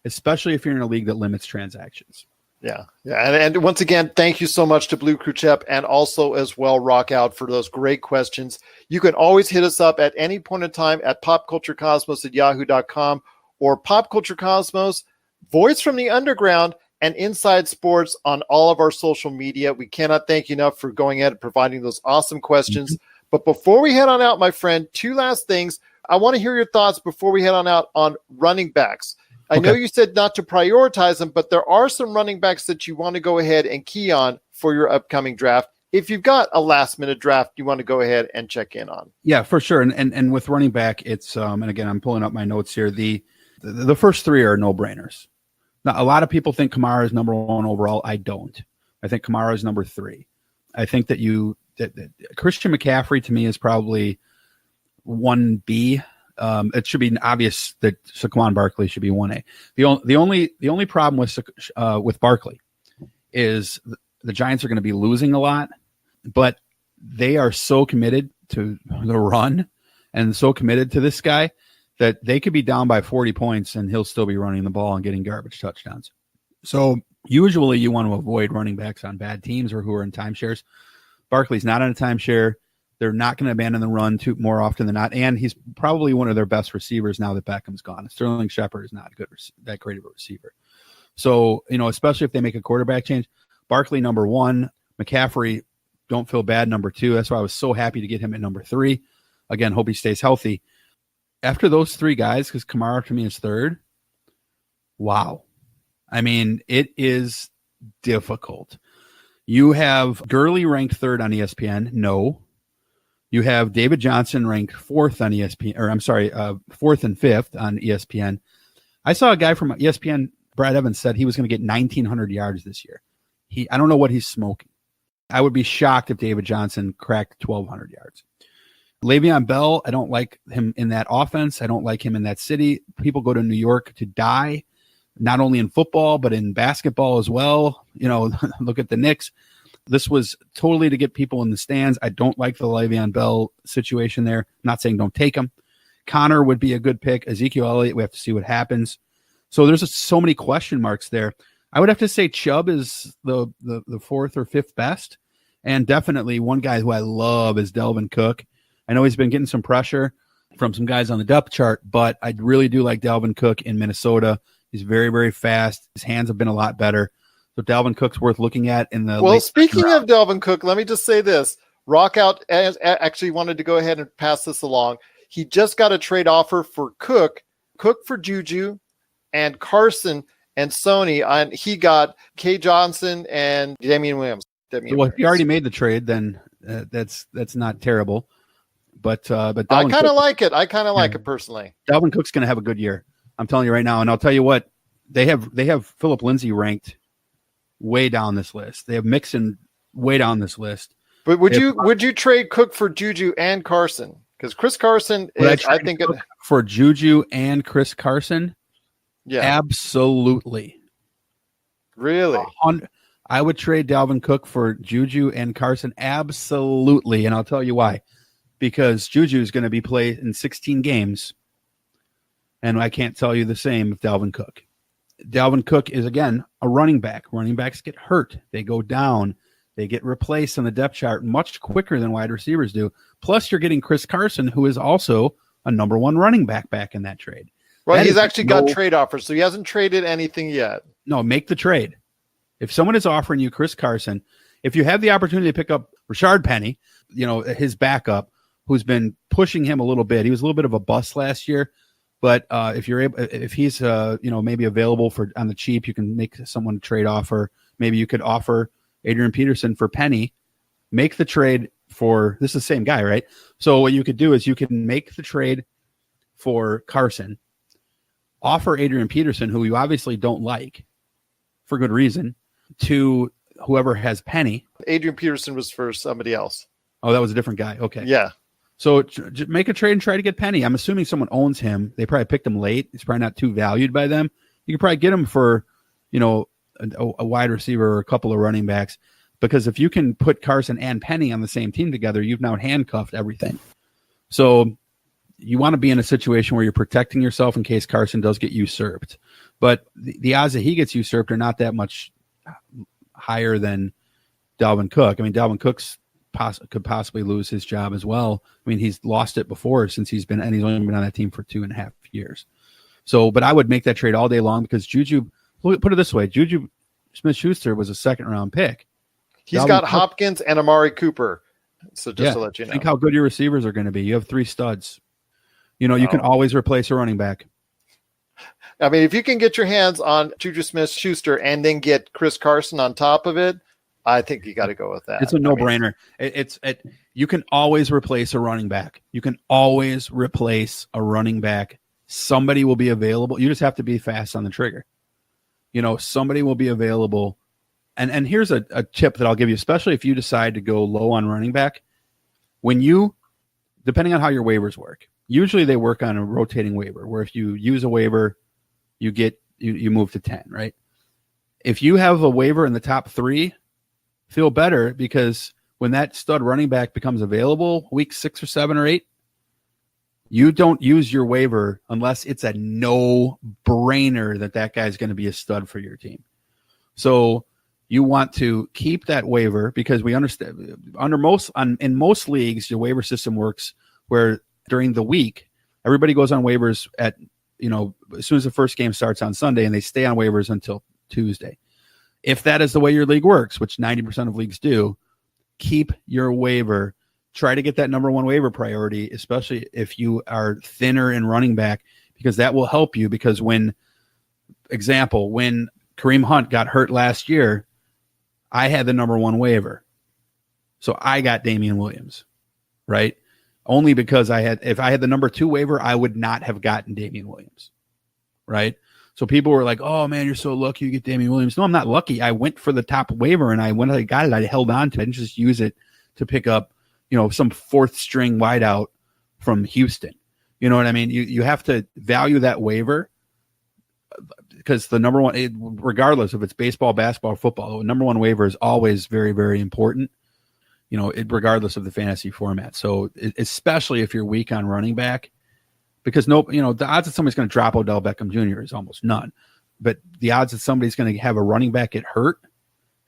especially if you're in a league that limits transactions. Yeah. And once again, thank you so much to Blue Crew Chep and also as well Rockout for those great questions. You can always hit us up at any point in time at popculturecosmos@yahoo.com or Pop Culture Cosmos, Voice from the Underground, and Inside Sports on all of our social media. We cannot thank you enough for going ahead and providing those awesome questions. But before we head on out, my friend, 2 last things. I want to hear your thoughts before we head on out on running backs. I know you said not to prioritize them, but there are some running backs that you want to go ahead and key on for your upcoming draft. If you've got a last-minute draft you want to go ahead and check in on. Yeah, for sure. And with running back, it's and again, I'm pulling up my notes here. The first 3 are no-brainers. Now, a lot of people think Kamara is number 1 overall. I don't. I think Kamara is number 3. I think that Christian McCaffrey to me is probably 1B. It should be obvious that Saquon Barkley should be 1A. The only problem with Barkley is the Giants are going to be losing a lot, but they are so committed to the run and so committed to this guy that they could be down by 40 points and he'll still be running the ball and getting garbage touchdowns. So usually you want to avoid running backs on bad teams or who are in timeshares. Barkley's not on a timeshare. They're not going to abandon the run more often than not. And he's probably one of their best receivers now that Beckham's gone. Sterling Shepard is not that great of a receiver. So, especially if they make a quarterback change, Barkley, number 1, McCaffrey, don't feel bad, number 2. That's why I was so happy to get him at number 3. Again, hope he stays healthy. After those 3 guys, because Kamara to me is 3rd, wow. I mean, it is difficult. You have Gurley ranked 3rd on ESPN. No. You have David Johnson ranked 4th on ESPN, 4th and 5th on ESPN. I saw a guy from ESPN, Brad Evans, said he was going to get 1,900 yards this year. I don't know what he's smoking. I would be shocked if David Johnson cracked 1,200 yards. Le'Veon Bell, I don't like him in that offense. I don't like him in that city. People go to New York to die, not only in football, but in basketball as well. Look at the Knicks. This was totally to get people in the stands. I don't like the Le'Veon Bell situation there. I'm not saying don't take him. Connor would be a good pick. Ezekiel Elliott, we have to see what happens. So there's so many question marks there. I would have to say Chubb is the 4th or 5th best. And definitely one guy who I love is Dalvin Cook. I know he's been getting some pressure from some guys on the depth chart, but I really do like Dalvin Cook in Minnesota. He's very, very fast. His hands have been a lot better. So Dalvin Cook's worth looking at in the. Well, speaking of Dalvin Cook, let me just say this. Rockout actually wanted to go ahead and pass this along. He just got a trade offer for Cook for Juju, and Carson and Sony. And he got K. Johnson and Damian Williams. Well, if you already made the trade, then that's not terrible. But I kind of like it. I kind of like it personally. Dalvin Cook's going to have a good year. I'm telling you right now, and I'll tell you what, they have Phillip Lindsay ranked way down this list. They have Mixon way down this list. But would you trade Cook for Juju and Carson? Because Chris Carson is, I think, for Juju and Chris Carson. Yeah, absolutely. Really, I would trade Dalvin Cook for Juju and Carson. Absolutely, and I'll tell you why. Because Juju is going to be played in 16 games, and I can't tell you the same of Dalvin Cook. Dalvin Cook is, again, a running back. Running backs get hurt. They go down. They get replaced on the depth chart much quicker than wide receivers do. Plus, you're getting Chris Carson, who is also a number 1 running back in that trade. Right, he's actually got trade offers, so he hasn't traded anything yet. No, make the trade. If someone is offering you Chris Carson, if you have the opportunity to pick up Rashard Penny, his backup, who's been pushing him a little bit. He was a little bit of a bust last year, but if he's maybe available on the cheap, you can make someone a trade offer. Maybe you could offer Adrian Peterson for Penny. Make the trade for this is the same guy, right? So what you could do is you can make the trade for Carson, offer Adrian Peterson, who you obviously don't like for good reason, to whoever has Penny. Adrian Peterson was for somebody else. Oh, that was a different guy. Okay. Yeah. So make a trade and try to get Penny. I'm assuming someone owns him. They probably picked him late. He's probably not too valued by them. You can probably get him for, a wide receiver or a couple of running backs. Because if you can put Carson and Penny on the same team together, you've now handcuffed everything. So you want to be in a situation where you're protecting yourself in case Carson does get usurped. But the odds that he gets usurped are not that much higher than Dalvin Cook. I mean, Dalvin Cook's could possibly lose his job as well. I mean, he's lost it before since he's only been on that team for 2.5 years. So, but I would make that trade all day long because Juju, put it this way, Juju Smith-Schuster was a 2nd-round pick. He's Dalvin got Cook, Hopkins and Amari Cooper. So just to let you know. Think how good your receivers are going to be. You have 3 studs. You can always replace a running back. I mean, if you can get your hands on Juju Smith-Schuster and then get Chris Carson on top of it, I think you got to go with that. It's a no-brainer. You can always replace a running back. You can always replace a running back. Somebody will be available. You just have to be fast on the trigger. Somebody will be available. And here's a tip that I'll give you, especially if you decide to go low on running back. Depending on how your waivers work, usually they work on a rotating waiver, where if you use a waiver, you move to 10, right? If you have a waiver in the top 3, feel better because when that stud running back becomes available week 6 or 7 or 8, you don't use your waiver unless it's a no-brainer that guy's going to be a stud for your team. So you want to keep that waiver because we understand in most leagues, your waiver system works where during the week, everybody goes on waivers at, as soon as the first game starts on Sunday, and they stay on waivers until Tuesday. If that is the way your league works, which 90% of leagues do, keep your waiver. Try to get that number one waiver priority, especially if you are thinner in running back, because that will help you. Because when Kareem Hunt got hurt last year, I had the number one waiver. So I got Damian Williams, right? Only because if I had the number two waiver, I would not have gotten Damian Williams, right? So people were like, oh man, you're so lucky you get Damian Williams. No, I'm not lucky. I went for the top waiver, and when I got it, I held on to it. I didn't just use it to pick up, some fourth string wideout from Houston. You know what I mean? You have to value that waiver, because the number one, regardless if it's baseball, basketball, or football, the number one waiver is always very, very important, regardless of the fantasy format. So especially if you're weak on running back, because the odds that somebody's going to drop Odell Beckham Jr. is almost none. But the odds that somebody's going to have a running back get hurt,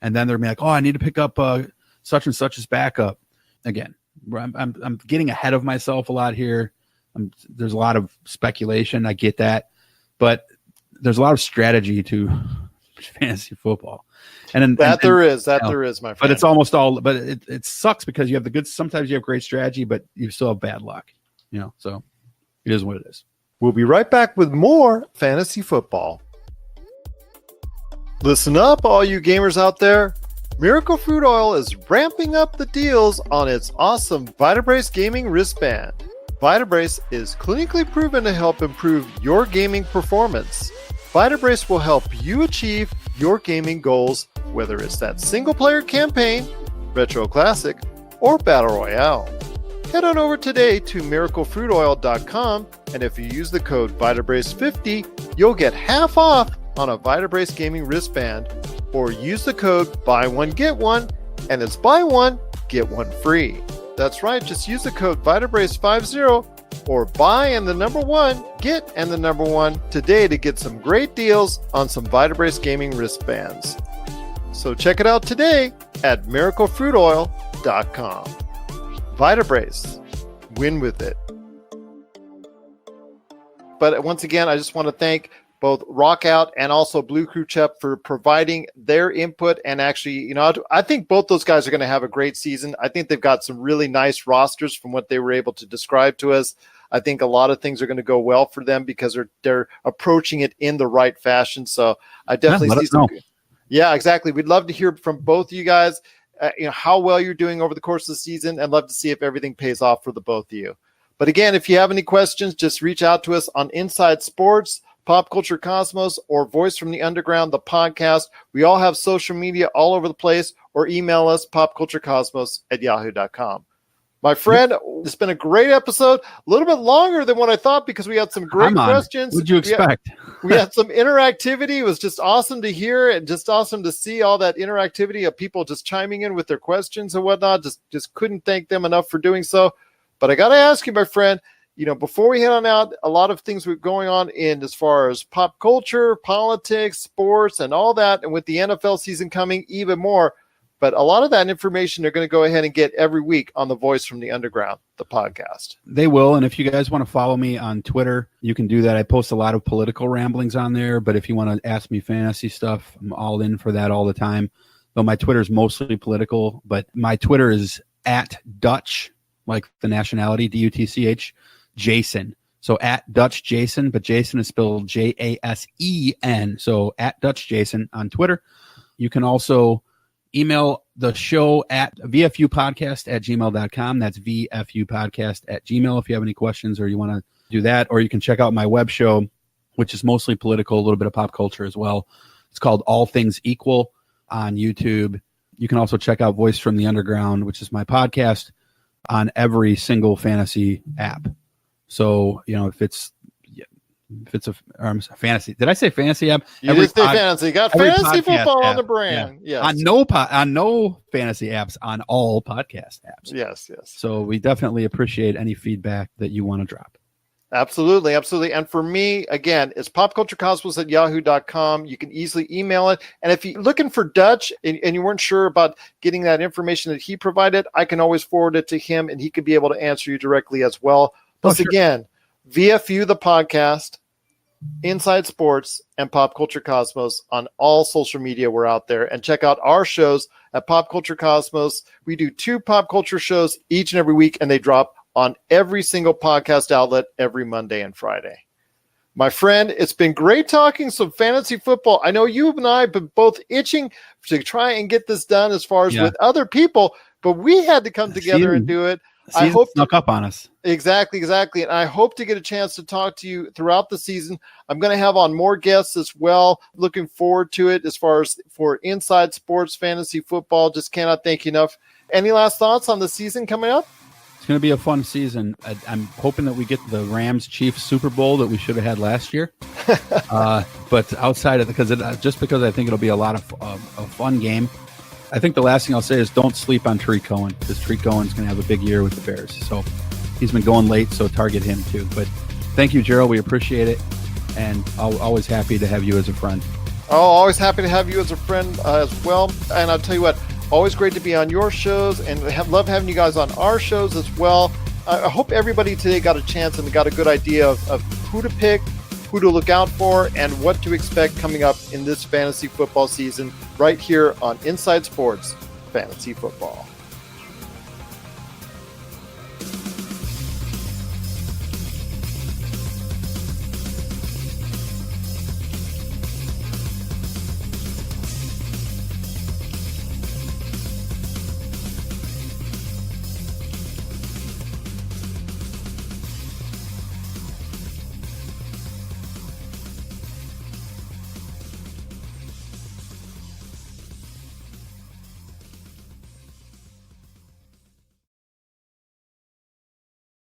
and then they're going to be like, oh, I need to pick up such and such as backup. Again, I'm getting ahead of myself a lot here. There's a lot of speculation. I get that. But there's a lot of strategy to fantasy football. There is, my friend. But it's almost all, but it sucks because you have sometimes you have great strategy, but you still have bad luck, so it is what it is. We'll be right back with more fantasy football. Listen up, all you gamers out there. Miracle Fruit Oil is ramping up the deals on its awesome Vitabrace gaming wristband. Vitabrace is clinically proven to help improve your gaming performance. Vitabrace will help you achieve your gaming goals, whether it's that single-player campaign, retro classic, or battle royale. Head on over today to miraclefruitoil.com, and if you use the code Vitabrace50, you'll get half off on a Vitabrace gaming wristband, or use the code Buy One Get One, and it's buy one, get one free. That's right, just use the code Vitabrace50 or buy and the number one, get and the number one today to get some great deals on some Vitabrace gaming wristbands. So check it out today at miraclefruitoil.com. Vitabrace, win with it. But once again, I just want to thank both Rockout and also Blue Crew Chep for providing their input. And actually, I think both those guys are going to have a great season. I think they've got some really nice rosters from what they were able to describe to us. I think a lot of things are going to go well for them because they're approaching it in the right fashion. So I definitely see some. Yeah, exactly. We'd love to hear from both of you guys, how well you're doing over the course of the season, and love to see if everything pays off for the both of you. But again, if you have any questions, just reach out to us on Inside Sports, Pop Culture Cosmos, or Voice from the Underground, the podcast. We all have social media all over the place, or email us popculturecosmos@yahoo.com. My friend, it's been a great episode. A little bit longer than what I thought because we had some great questions. What'd you expect? We had some interactivity. It was just awesome to hear and just awesome to see all that interactivity of people just chiming in with their questions and whatnot. Just couldn't thank them enough for doing so. But I got to ask you, my friend, before we head on out, a lot of things were going on in as far as pop culture, politics, sports, and all that. And with the NFL season coming, even more. But a lot of that information they're going to go ahead and get every week on the Voice from the Underground, the podcast. They will. And if you guys want to follow me on Twitter, you can do that. I post a lot of political ramblings on there. But if you want to ask me fantasy stuff, I'm all in for that all the time. Though my Twitter is mostly political. But my Twitter is @Dutch, like the nationality, DUTCH, Jasen. So @Dutch Jasen, but Jasen is spelled Jasen. So @Dutch Jasen on Twitter. You can also email the show at vfupodcast@gmail.com. That's vfupodcast@gmail if you have any questions or you want to do that. Or you can check out my web show, which is mostly political, a little bit of pop culture as well. It's called All Things Equal on YouTube. You can also check out Voice from the Underground, which is my podcast, on every single fantasy app. So, if it's a fantasy, did I say fantasy app? You did say fantasy. Got fantasy football on the brand. Yeah. Yes. On no fantasy apps, on all podcast apps. Yes. So we definitely appreciate any feedback that you want to drop. Absolutely. And for me, again, it's popculturecosmos@yahoo.com. You can easily email it. And if you're looking for Dutch and you weren't sure about getting that information that he provided, I can always forward it to him and he could be able to answer you directly as well. Plus, again, VFU, the podcast, Inside Sports, and Pop Culture Cosmos on all social media. We're out there. And check out our shows at Pop Culture Cosmos. We do 2 pop culture shows each and every week, and they drop on every single podcast outlet every Monday and Friday. My friend, it's been great talking some fantasy football. I know you and I have been both itching to try and get this done as far as with other people, but we had to come together and do it. I hope snuck up on us. Exactly. And I hope to get a chance to talk to you throughout the season. I'm going to have on more guests as well. Looking forward to it as far as for Inside Sports Fantasy Football. Just cannot thank you enough. Any last thoughts on the season coming up? It's going to be a fun season. I'm hoping that we get the Rams-Chiefs Super Bowl that we should have had last year. But outside of because I think it'll be a lot of a fun game. I think the last thing I'll say is don't sleep on Tariq Cohen because Tariq Cohen's going to have a big year with the Bears. So he's been going late, so target him too. But thank you, Gerald. We appreciate it. And always happy to have you as a friend. Oh, always happy to have you as a friend as well. And I'll tell you what, always great to be on your shows and love having you guys on our shows as well. I hope everybody today got a chance and got a good idea of who to pick, who to look out for, and what to expect coming up in this fantasy football season right here on Inside Sports Fantasy Football.